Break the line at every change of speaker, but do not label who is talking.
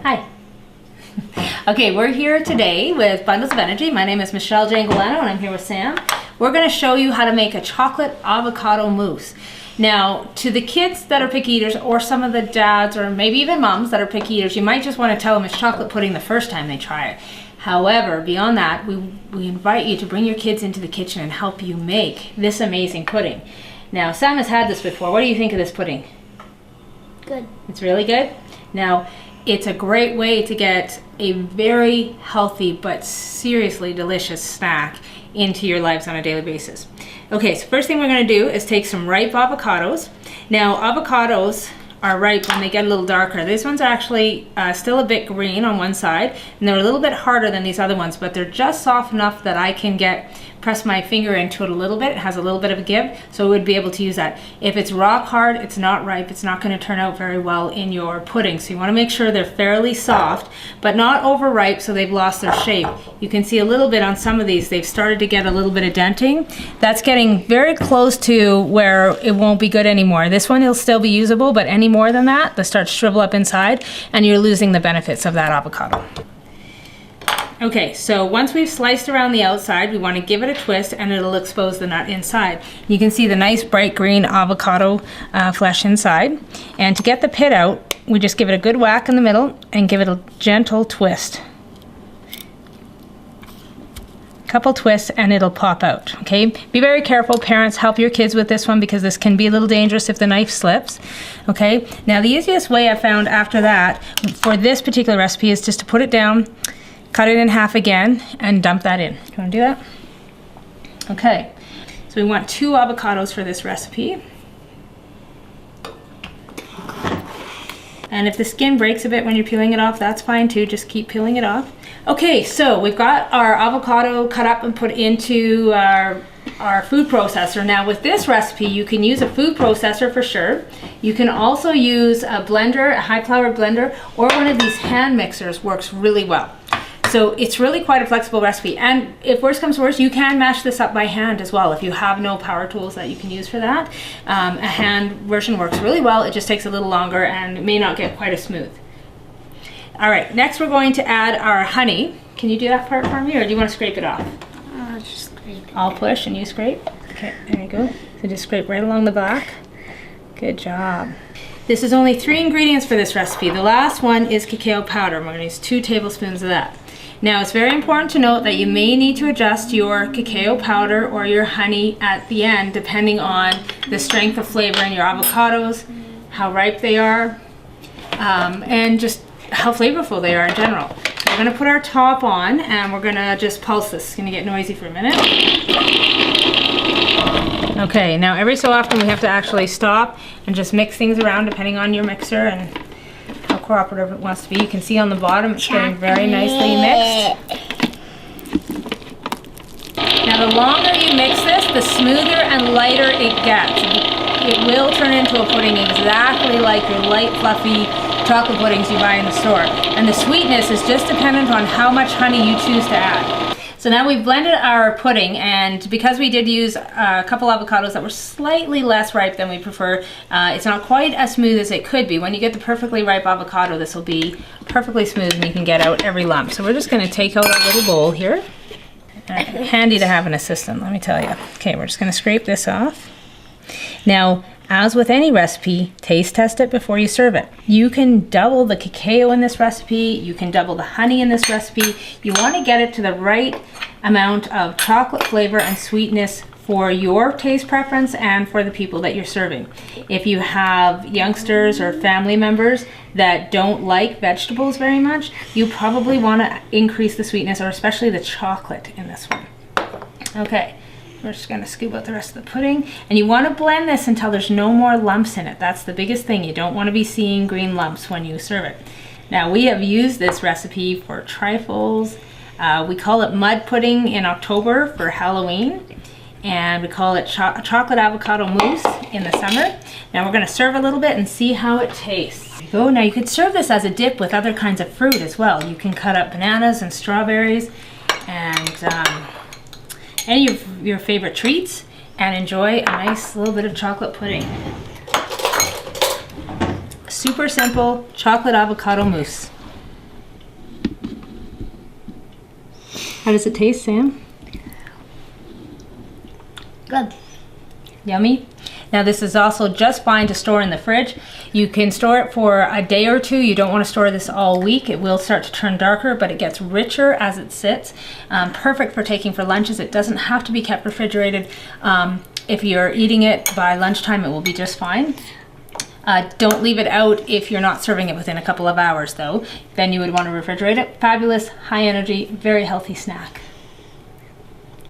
Hi. Okay, we're here today with Bundles of Energy. My name is Michelle Jangolano and I'm here with Sam. We're going to show you how to make a chocolate avocado mousse. Now, to the kids that are picky eaters, or some of the dads, or maybe even moms that are picky eaters, you might just want to tell them it's chocolate pudding the first time they try it. However, beyond that, we invite you to bring your kids into the kitchen and help you make this amazing pudding. Now, Sam has had this before. What do you think of this pudding?
Good.
It's really good? Now, it's a great way to get a very healthy but seriously delicious snack into your lives on a daily basis. Okay, so first thing we're going to do is take some ripe avocados. Now, avocados are ripe when they get a little darker. These ones are actually still a bit green on one side, and they're a little bit harder than these other ones, but they're just soft enough that I can press my finger into it a little bit. It has a little bit of a give, so we would be able to use that. If it's rock hard, it's not ripe, it's not going to turn out very well in your pudding. So you want to make sure they're fairly soft, but not overripe so they've lost their shape. You can see a little bit on some of these, they've started to get a little bit of denting. That's getting very close to where it won't be good anymore. This one will still be usable, but any more than that, they start to shrivel up inside and you're losing the benefits of that avocado. Okay, so once we've sliced around the outside, we want to give it a twist and it'll expose the nut inside. You can see the nice bright green avocado flesh inside. And to get the pit out, we just give it a good whack in the middle and give it a gentle twist. Couple twists and it'll pop out, okay? Be very careful, parents, help your kids with this one because this can be a little dangerous if the knife slips, okay? Now the easiest way I found after that for this particular recipe is just to put it down, cut it in half again, and dump that in. Do you want to do that? Okay, so we want 2 avocados for this recipe. And if the skin breaks a bit when you're peeling it off, that's fine too, just keep peeling it off. Okay, so we've got our avocado cut up and put into our food processor. Now with this recipe, you can use a food processor for sure. You can also use a blender, a high-powered blender, or one of these hand mixers works really well. So it's really quite a flexible recipe, and if worse comes to worse, you can mash this up by hand as well if you have no power tools that you can use for that. A hand version works really well, it just takes a little longer and it may not get quite as smooth. All right, next we're going to add our honey. Can you do that part for me, or do you want to scrape it off?
I'll just scrape it.
I'll push and you scrape. Okay, there you go. So just scrape right along the back. Good job. This is only 3 ingredients for this recipe. The last one is cacao powder. We're going to use 2 tablespoons of that. Now it's very important to note that you may need to adjust your cacao powder or your honey at the end depending on the strength of flavor in your avocados, how ripe they are, and just how flavorful they are in general. So we're going to put our top on and we're going to just pulse this. It's going to get noisy for a minute. Okay, now every so often we have to actually stop and just mix things around depending on your mixer and how cooperative it wants to be. You can see on the bottom it's getting very nicely mixed. Now the longer you mix this, the smoother and lighter it gets. It will turn into a pudding exactly like your light, fluffy chocolate puddings you buy in the store. And the sweetness is just dependent on how much honey you choose to add. So now we've blended our pudding, and because we did use a couple avocados that were slightly less ripe than we prefer, it's not quite as smooth as it could be. When you get the perfectly ripe avocado, this will be perfectly smooth and you can get out every lump. So we're just going to take out our little bowl here. Handy to have an assistant, let me tell you. Okay, we're just going to scrape this off. Now, as with any recipe, taste test it before you serve it. You can double the cacao in this recipe, you can double the honey in this recipe. You want to get it to the right amount of chocolate flavor and sweetness for your taste preference and for the people that you're serving. If you have youngsters or family members that don't like vegetables very much, you probably want to increase the sweetness, or especially the chocolate in this one. Okay. We're just going to scoop out the rest of the pudding. And you want to blend this until there's no more lumps in it. That's the biggest thing. You don't want to be seeing green lumps when you serve it. Now we have used this recipe for trifles. We call it mud pudding in October for Halloween. And we call it chocolate avocado mousse in the summer. Now we're going to serve a little bit and see how it tastes. There you go. Now you could serve this as a dip with other kinds of fruit as well. You can cut up bananas and strawberries and any of your favorite treats and enjoy a nice little bit of chocolate pudding. Super simple chocolate avocado mousse. How does it taste, Sam?
Good.
Yummy. Now this is also just fine to store in the fridge. You can store it for a day or two. You don't want to store this all week. It will start to turn darker, but it gets richer as it sits. Perfect for taking for lunches. It doesn't have to be kept refrigerated. If you're eating it by lunchtime, it will be just fine. Don't leave it out if you're not serving it within a couple of hours though. Then you would want to refrigerate it. Fabulous, high energy, very healthy snack.